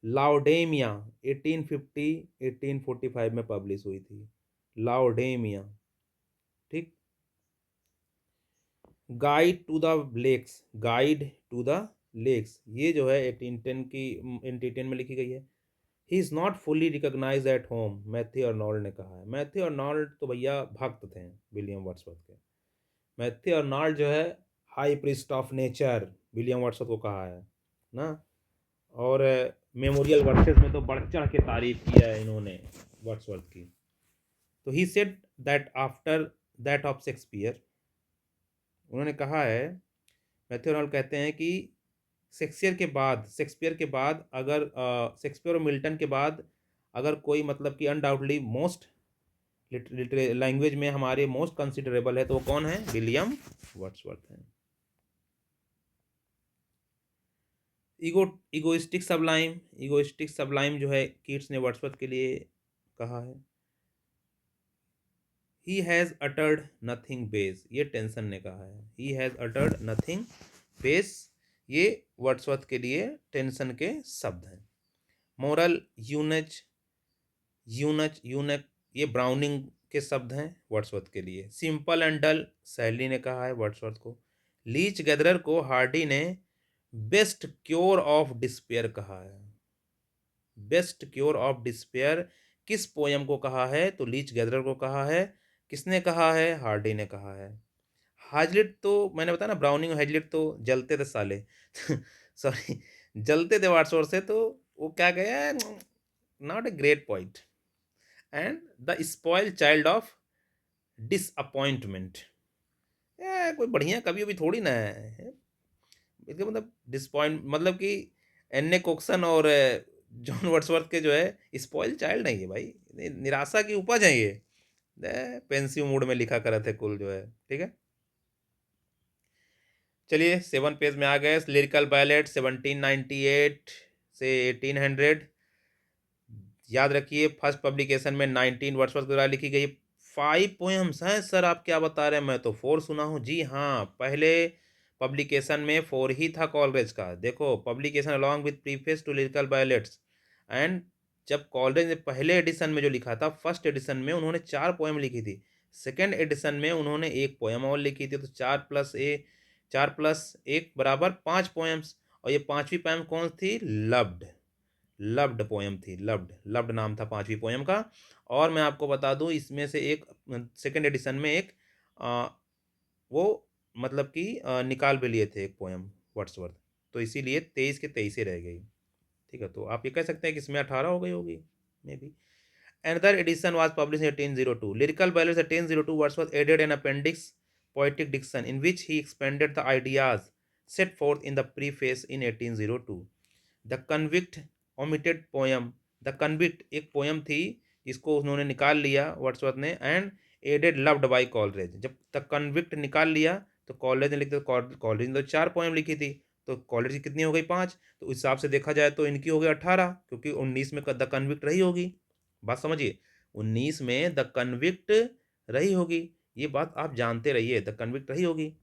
S1: लाउडेमिया 1850 1845 में पब्लिश हुई थी, लाउडेमिया, ठीक। Guide to the lakes, guide to the lakes, ये जो है 1810 की 1810 में लिखी गई है। He is not fully recognise at home, Matthew Arnold ने कहा है। मैथ्यू अर्नोल्ड तो भैया भक्त थे विलियम वर्ड्सवर्थ के। मैथ्यू अर्नोल्ड जो है high priest of nature William Wordsworth को कहा है ना। और मेमोरियल वर्सेस में तो बढ़ चढ़ के तारीफ किया है इन्होंने वर्ड्सवर्थ की। तो he said that after that of Shakespeare, उन्होंने कहा है, मैथ्यू अर्नोल्ड कहते हैं कि शेक्सपियर के बाद अगर शेक्सपियर और मिल्टन के बाद अगर कोई मतलब कि अनडाउटली मोस्ट लैंग्वेज में हमारे मोस्ट कंसिडरेबल है तो वो कौन है? विलियम वर्ड्सवर्थ हैं। इगोइस्टिक सबलाइम, इगोइस्टिक सबलाइम जो है कीट्स ने वर्ड्सवर्थ के लिए कहा है। He has uttered nothing base, ये टेंसन ने कहा है। He has uttered nothing base, ये वर्ड्सवर्थ के लिए टेंसन के शब्द हैं। मोरल यूनच, यूनच यूनक, ये ब्राउनिंग के शब्द हैं वर्ड्सवर्थ के लिए। सिंपल एंड डल शैली ने कहा है वर्ड्सवर्थ को। लीच गैदरर को हार्डी ने बेस्ट क्योर ऑफ डिस्पेयर कहा है। बेस्ट क्योर ऑफ डिस्पेयर किस पोयम को कहा है? तो लीच गैदरर को कहा है। किसने कहा है? हार्डी ने कहा है। हैजलिट तो मैंने बताया ना, ब्राउनिंग और हैजलिट तो जलते थे साले सॉरी, जलते थे वर्ड्सवर्थ से, तो वो क्या गया, not a great point and the spoil child of disappointment. कोई बढ़िया कवि भी थोड़ी ना है इसका मतलब डिसपॉइंट, मतलब कि एन ए कोक्सन और जॉन वर्ड्सवर्थ के जो है स्पॉइल चाइल्ड नहीं है भाई, निराशा की उपज है ये। पेंसिव मूड में लिखा करे थे कुल जो है, ठीक है। चलिए 7 पेज में आ गए। लिरिकल बैलेट 1798 से 1800, याद रखिए फर्स्ट पब्लिकेशन में 19 वर्ड्सवर्थ द्वारा लिखी गई 5 पोएम्स हैं। सर आप क्या बता रहे हैं, मैं तो 4 सुना हूँ। जी हाँ, पहले पब्लिकेशन में 4 ही था कॉलरेज का। देखो publication along with preface to lyrical ballads, and जब कॉलरेज ने पहले एडिशन में जो लिखा था, फर्स्ट एडिशन में उन्होंने 4 पोएम लिखी थी। सेकेंड एडिशन में उन्होंने 1 पोएम और लिखी थी, तो 4+1 बराबर 5 पोएम्स। और ये पांचवी पोएम कौन थी? लव्ड, लव्ड पोएम थी। लव्ड, लव्ड नाम था पांचवी पोएम का। और मैं आपको बता दूं इसमें से एक सेकेंड एडिशन में एक वो मतलब कि निकाल भी लिए थे एक पोएम वर्ड्सवर्थ, तो इसीलिए 23 के 23 ही रह गई। ठीक है, तो आप ये कह सकते हैं कि इसमें 18 हो गई होगी may be. Another edition was published in 1802. Lyrical Ballads 1802 Wordsworth added an appendix, Poetic Diction, in which he expanded the ideas set forth in the preface in 1802. The Convict omitted poem. The Convict एक पोयम थी जिसको उन्होंने निकाल लिया वर्ड्सवर्थ ने, and added loved by Coleridge. जब तक कन्विक्ट निकाल लिया तो कॉलरेज ने लिख दिया। कॉलरेज ने तो 4 पोएम लिखी थी, तो कॉलरेज की कितनी हो गई? 5। तो उस हिसाब से देखा जाए तो इनकी हो गई 18, क्योंकि 19 में द कन्विक्ट रही होगी। बात समझिए, 19 में द कन्विक्ट रही होगी, ये बात आप जानते रहिए, द कन्विक्ट रही होगी।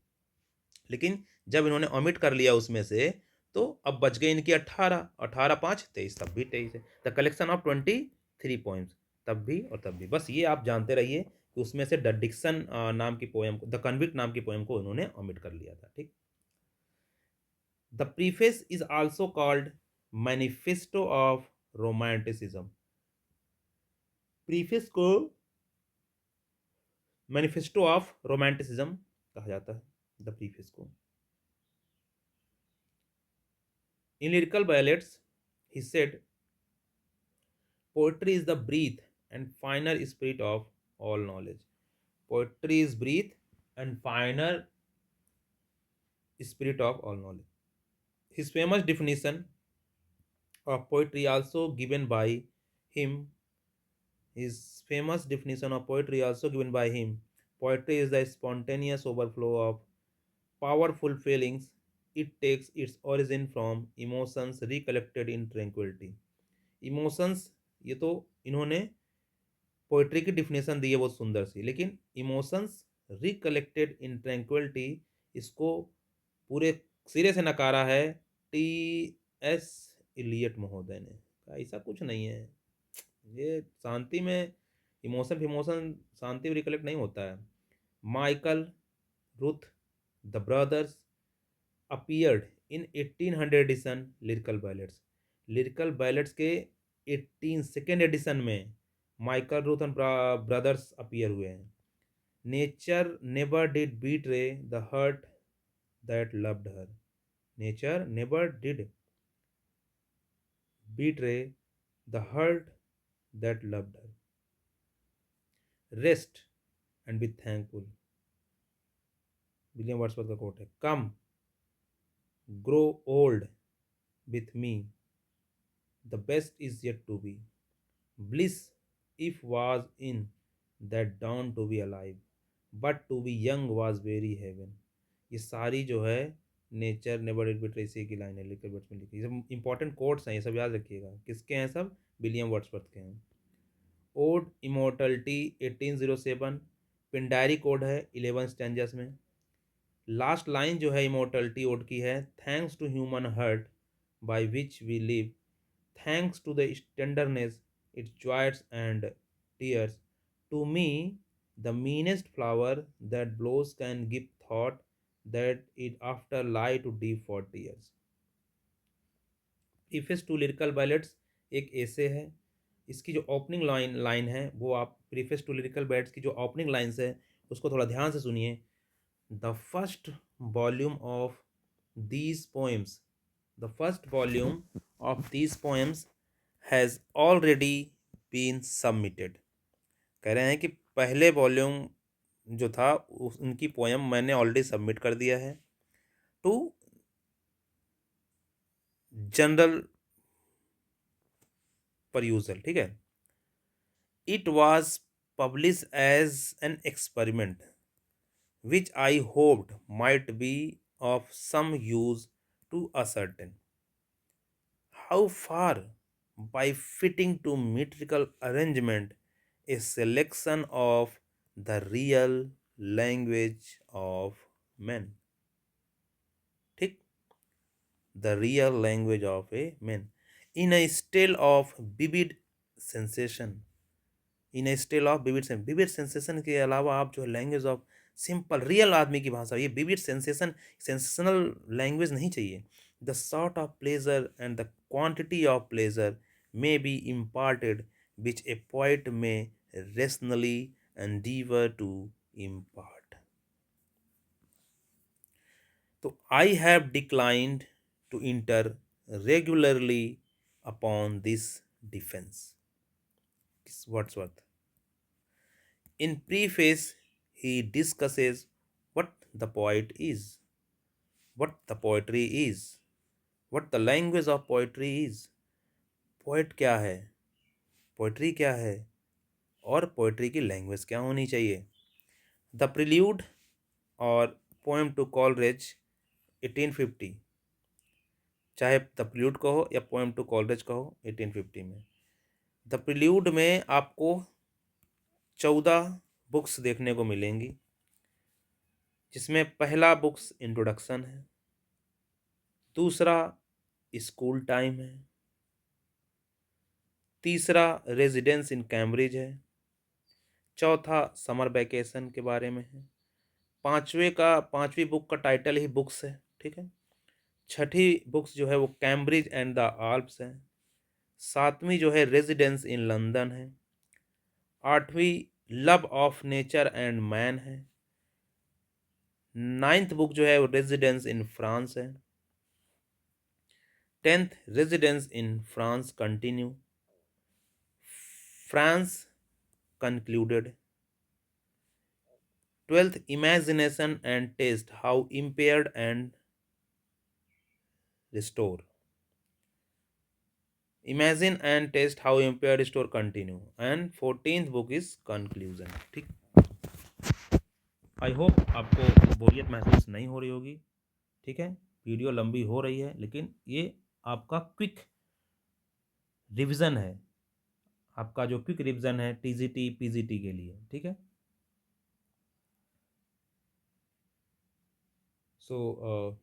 S1: लेकिन जब इन्होंने ओमिट कर लिया उसमें से, तो अब बच गए इनकी 18, 18 5 23, तब भी 23 है। द कलेक्शन ऑफ 23 पोएम्स, तब भी और तब भी। बस ये आप जानते रहिए कि उसमें से द डिक्सन नाम की पोएम को, द कन्विक्ट नाम की पोएम को इन्होंने ओमिट कर लिया था, ठीक। The preface is also called manifesto of romanticism. Preface को मैनिफेस्टो ऑफ रोमांटिसिज्म कहा जाता है, द प्रीफेस को। In lyrical ballads he said, poetry is the breath and finer spirit of all knowledge. Poetry is breath and finer spirit of all knowledge. His famous definition of poetry also given by him. His famous definition of poetry also given by him. Poetry is the spontaneous overflow of powerful feelings. It takes its origin from emotions recollected in tranquility. Emotions, ये तो इन्होंने पोइट्री की डिफिनेशन दी है बहुत सुंदर सी, लेकिन इमोशंस रिकलेक्टेड इन ट्रैंक्विलिटी, इसको पूरे सिरे से नकारा है टी एस इलियट महोदय ने। ऐसा कुछ नहीं है, ये शांति में इमोशन फिमोशन शांति में रिकलेक्ट नहीं होता है। Michael Ruth the brothers appeared in 1800 edition lyrical ballads. Lyrical ballads के 18 सेकेंड एडिशन में Michael Ruth and brothers appear हुए हैं। Nature never did betray the heart that loved her. Nature never did betray the heart that loved her. Rest and be thankful. William Wordsworth का कोट है। Come grow old with me, the best is yet to be. Bliss if was in that dawn to be alive, but to be young was very heaven. ये सारी जो है नेचर नेवर डिड बिट्रे इसी की लाइन है, लिटिल बर्ड्स में लिखी। सब इंपॉर्टेंट कोट्स हैं, ये सब याद रखिएगा। किसके हैं सब? विलियम वर्ड्सवर्थ के हैं। ओड इमोर्टलिटी 1807, पिंडारी कोड है 11 स्टैंजर्स में। लास्ट लाइन जो है इमोर्टलिटी ओड की है, thanks to human heart by which we live, thanks to the tenderness its joys and tears, to me the meanest flower that blows can give thought that it after lie too deep for tears. Preface to lyrical ballads एक ऐसे है, इसकी जो ओपनिंग लाइन है वो आप प्रीफेस टू लिरिकल बैलेट्स की जो ओपनिंग लाइन्स है उसको थोड़ा ध्यान से सुनिए। The first volume of these poems, the first volume of these poems has already been submitted. कह रहे हैं कि पहले वॉल्यूम जो था उनकी पोएम मैंने ऑलरेडी सबमिट कर दिया है टू जनरल परयूजल। ठीक है। It was publish as an experiment which I hoped might be of some use to ascertain how far, by fitting to metrical arrangement, a selection of the real language of men, ठीक, the real language of a man, in a style of vivid sensation, in A style of vivid sense. Vivid sensation के अलावा आप जो है लैंग्वेज ऑफ सिंपल रियल आदमी की भाषा, ये विविड सेंसेशन सेंसेशनल लैंग्वेज नहीं चाहिए। The sort of pleasure and the quantity of pleasure may be imparted which a poet may rationally endeavour to impart. तो I have declined to enter regularly upon this defence. Wordsworth. In preface, he discusses what the poet is, what the poetry is, what the language of poetry is. Poet क्या है, पोएट्री क्या है, और पोएट्री की लैंग्वेज क्या होनी चाहिए। द प्रिल्यूड और पोएम टू कॉलरेज 1850, चाहे द प्रिल्यूड कहो या पोएम टू कॉलरेज कहो 1850 में। द प्रिल्यूड में आपको 14 बुक्स देखने को मिलेंगी, जिसमें पहला बुक्स इंट्रोडक्शन है, दूसरा स्कूल टाइम है, तीसरा रेजिडेंस इन कैम्ब्रिज है, चौथा समर वैकेशन के बारे में है, पांचवी बुक का टाइटल ही बुक्स है। ठीक है। छठी बुक्स जो है वो कैम्ब्रिज एंड द आल्प्स है, सातवीं जो है रेजिडेंस इन लंदन है, आठवीं love of nature and man है, नाइन्थ बुक जो है वो रेजिडेंस इन फ्रांस है, 10th residence in France continue, France concluded, 12th imagination and taste how impaired and restore, imagine and taste how impaired restore continue, and 14th book is conclusion. ठीक, आई होप आपको बोरियत महसूस नहीं हो रही होगी। ठीक है, वीडियो लंबी हो रही है लेकिन ये आपका क्विक रिवीजन है, आपका जो क्विक रिवीजन है टीजीटी पीजीटी के लिए। ठीक है, सो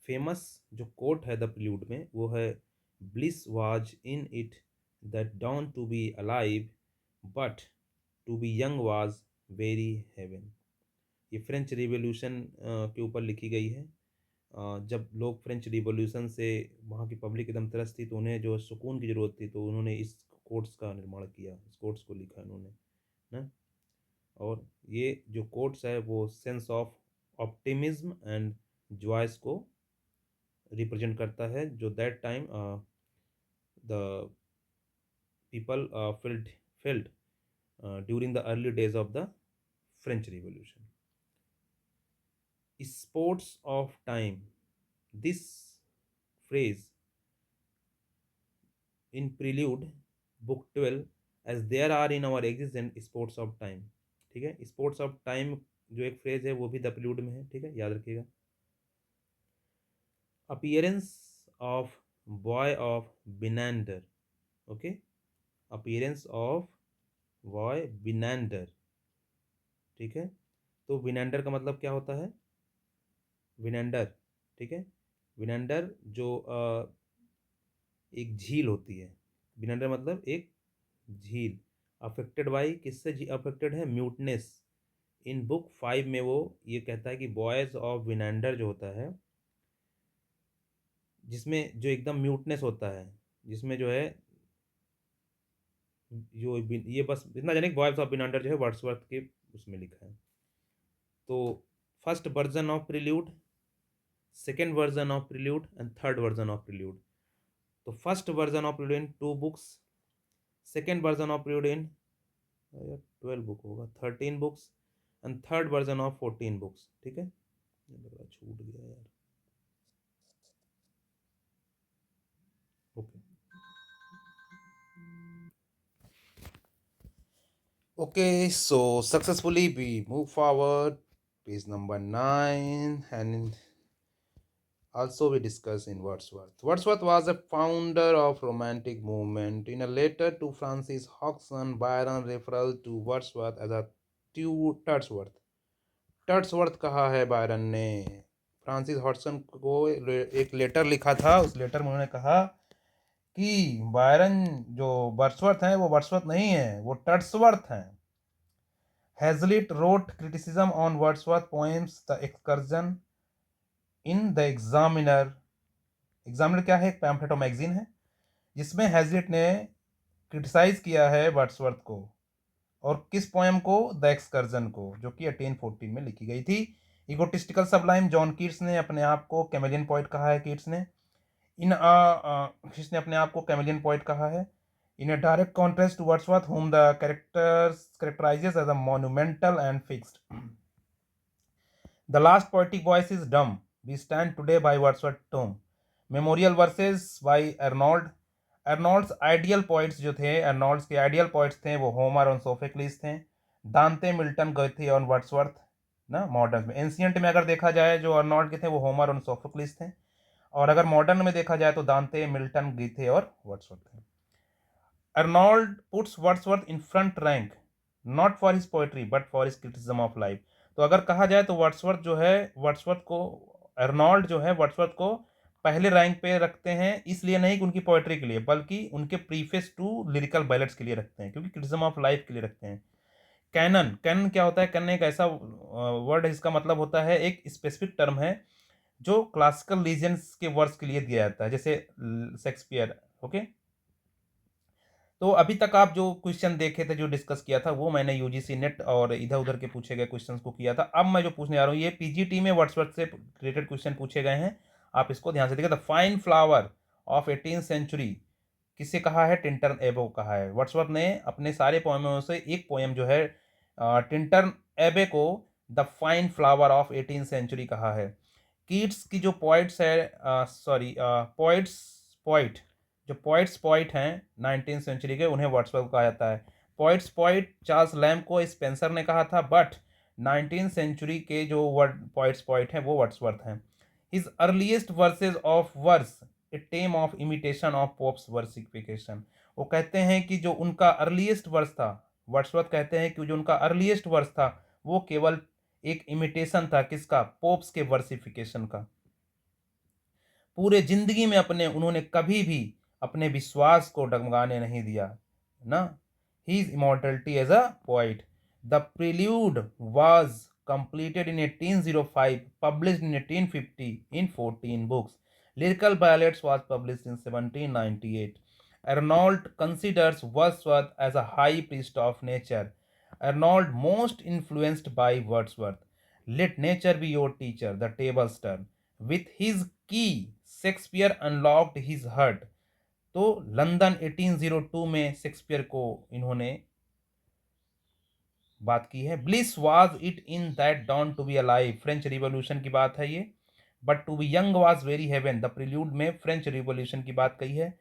S1: फेमस जो कोट है द प्रिल्यूड में वो है, bliss was in it that dawn to be alive but to be young was very heaven. ये फ्रेंच रिवॉल्यूशन के ऊपर लिखी गई है। जब लोग फ्रेंच रिवॉल्यूशन से वहाँ की पब्लिक एकदम त्रस्त थी तो उन्हें जो सुकून की ज़रूरत थी, तो उन्होंने इस कोट्स का निर्माण किया, इस कोट्स को लिखा उन्होंने ना। और ये जो कोट्स है वो sense of optimism and joys को रिप्रेजेंट करता है, जो that time the people felt during the early days of the French revolution. Spots of time, this phrase in prelude book 12 as there are in our existence sports of time। ठीक है, स्पोर्ट्स ऑफ टाइम जो एक फ्रेज है वो भी द प्रिल्यूड में है। ठीक है, याद रखिएगा। Appearance of boy of Winander. Okay, appearance of boy Winander. ठीक है, तो विनेंडर का मतलब क्या होता है? विनेंडर, ठीक है, विनेंडर जो एक झील होती है। विनेंडर मतलब एक झील। अफेक्टेड बाई, किससे अफेक्टेड है? म्यूटनेस। इन बुक 5 में वो ये कहता है कि बॉयज ऑफ विनेंडर जो होता है, जिसमें जो एकदम म्यूटनेस होता है, जिसमें जो है जो ये बस इतना जाने बॉयज ऑफ विनेंडर जो है वर्ड्सवर्थ के उसमें लिखा है। तो first version of Prelude, second version of Prelude and third version of Prelude. तो first version of Prelude in 2 books, second version of Prelude in 12 book होगा, 13 books and third version of 14 books. ठीक है, छूट गया यार। Okay okay, so successfully we move forward, page number 9, and also we discuss in Wordsworth. Wordsworth was a founder of romantic movement. In a letter to Francis Hodgson, Byron referred to Wordsworth as a Tudsworth। टड्सवर्थ कहा है बायरन ने। फ्रांसिस हॉडसन को एक लेटर लिखा था, उस लेटर में उन्होंने कहा कि बायरन जो वर्ड्सवर्थ हैं वो वर्ड्सवर्थ नहीं है, वो टड्सवर्थ हैं। Hazlitt wrote criticism on Wordsworth's poems The Excursion in the Examiner। Examiner क्या है? एक पैम्फलेट और मैगजीन है, जिसमें हैजलिट ने क्रिटिसाइज किया है वर्ड्सवर्थ को। और किस पोएम को? द एक्सकर्जन को, जो कि 1814 में लिखी गई थी। इगोटिस्टिकल सबलाइम, जॉन कीट्स ने अपने आप को कैमेलियन पोइट कहा है। कीट्स ने किसने अपने आप को कैमेलियन पोइट कहा है? In a direct contrast to Wordsworth, whom the characterizes as a monumental and fixed. The last poetic voice is dumb. We stand today by Wordsworth's tomb. Memorial verses by Arnold। Arnold's ideal poets जो थे, अर्नोल्ड्स के आइडियल पोइट्स थे वो होमर और सोफोक्लिस थे। दांते, मिल्टन, गोएथे और वर्ड्सवर्थ ना मॉडर्न में। एंशियंट में अगर देखा जाए जो अर्नोल्ड के थे वो होमर और सोफोक्लिस थे, और अगर मॉडर्न में देखा जाए तो दांते, मिल्टन, गीथे और वर्ड्सवर्थ थे। Arnold puts Wordsworth in front rank, not for his poetry but for his criticism of life. तो अगर कहा जाए तो वर्ड्सवर्थ जो है, वर्ड्सवर्थ को अर्नोल्ड जो है वर्ड्सवर्थ को पहले रैंक पे रखते हैं, इसलिए नहीं कि उनकी पोएट्री के लिए, बल्कि उनके प्रीफेस टू लिरिकल बैलेट्स के लिए रखते हैं, क्योंकि क्रिटिसिज्म ऑफ लाइफ के लिए रखते हैं। कैनन, कैनन क्या होता है? कैनन एक ऐसा वर्ड है, इसका मतलब होता है एक स्पेसिफिक टर्म है जो क्लासिकल लीजेंड्स के वर्ड्स के लिए दिया जाता है, जैसे शेक्सपियर। ओके, तो अभी तक आप जो क्वेश्चन देखे थे, जो डिस्कस किया था, वो मैंने यूजीसी नेट और इधर उधर के पूछे गए क्वेश्चंस को किया था। अब मैं जो पूछने आ रहा हूँ ये पीजीटी में वर्ड्सवर्थ से रिलेटेड क्वेश्चन पूछे गए हैं, आप इसको ध्यान से देखिए। The fine flower of 18th century किसे कहा है? टिंटन एबे को कहा है। वर्ड्सवर्थ ने अपने सारे पोएमों से एक पोएम जो है टिंटन एबे को the fine flower of 18th century कहा है। कीट्स की जो पोइट्स है, पोइट जो पोइट हैं 19th सेंचुरी के, उन्हें वर्ड्सवर्थ कहा जाता है। पोइट चार्ल्स लैम्ब को स्पेंसर ने कहा था, बट 19th सेंचुरी के जो पोइट हैं वो वर्ड्सवर्थ हैं। His earliest verses of verse a tame of imitation of Pope's versification. वो कहते हैं कि जो उनका अर्लीस्ट वर्स था, वर्ड्सवर्थ कहते हैं कि जो उनका अर्लीस्ट वर्स था वो केवल एक इमिटेशन था किसका? पोप्स के वर्सिफिकेशन का। पूरे जिंदगी में उन्होंने कभी भी अपने विश्वास को डगमगाने नहीं दिया ना। His immortality as a poet. The Prelude was completed in 1805, published in 1850 in 14 books. Lyrical Ballads was published in 1798. Arnold considers Wordsworth as a high priest of nature. Arnold most influenced by Wordsworth. Let nature be your teacher, the tables turn. With his key, Shakespeare unlocked his heart. तो लंदन 1802 में शेक्सपियर को इन्होंने बात की है। Bliss was it in that dawn to be alive, French revolution की बात है ये। But to be young was very heaven, the prelude में फ्रेंच रिवॉल्यूशन की बात कही है।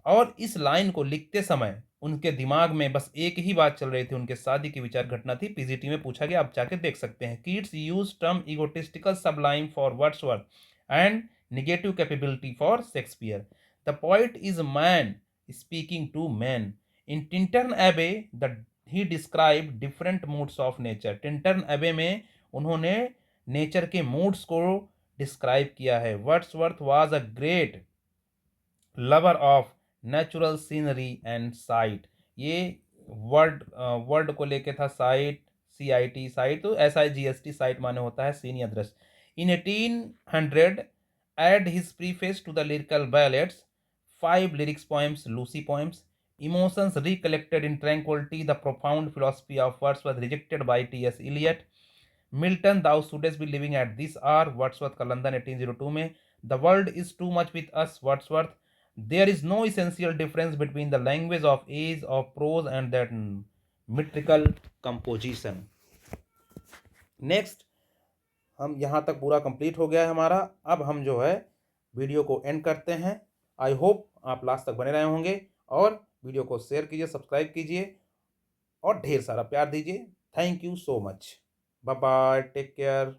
S1: और इस लाइन को लिखते समय उनके दिमाग में बस एक ही बात चल रही थी, उनके शादी की विचार घटना थी। पीजीटी में पूछा गया, आप जाके देख सकते हैं। Keats use term egotistical sublime for Wordsworth and negative capability for Shakespeare. The poet is man speaking to man. In Tintern Abbey the he describe different moods of nature. Tintern Abbey में उन्होंने नेचर के मूड्स को डिस्क्राइब किया है। Wordsworth was a great lover of natural scenery and sight. ये वर्ड को लेके था, साइट, CIT साइट, तो SIGST साइट माने होता है सीन या दृश्य। In 1800 and his preface to the Lyrical Ballads 5 lyrics poems, Lucy poems, emotions recollected in tranquillity, the profound philosophy of Wordsworth rejected by T.S. Eliot, Milton thou shouldst be living at this hour, Wordsworth का लंदन 1802 में, the world is too much with us, Wordsworth, there is no essential difference between the language of age of prose and that metrical composition. Next, हम यहाँ तक पूरा कंप्लीट हो गया है हमारा। अब हम जो है वीडियो को एंड करते हैं। आई होप आप लास्ट तक बने रहे होंगे और वीडियो को शेयर कीजिए, सब्सक्राइब कीजिए और ढेर सारा प्यार दीजिए। Thank you so much. Bye bye, take care.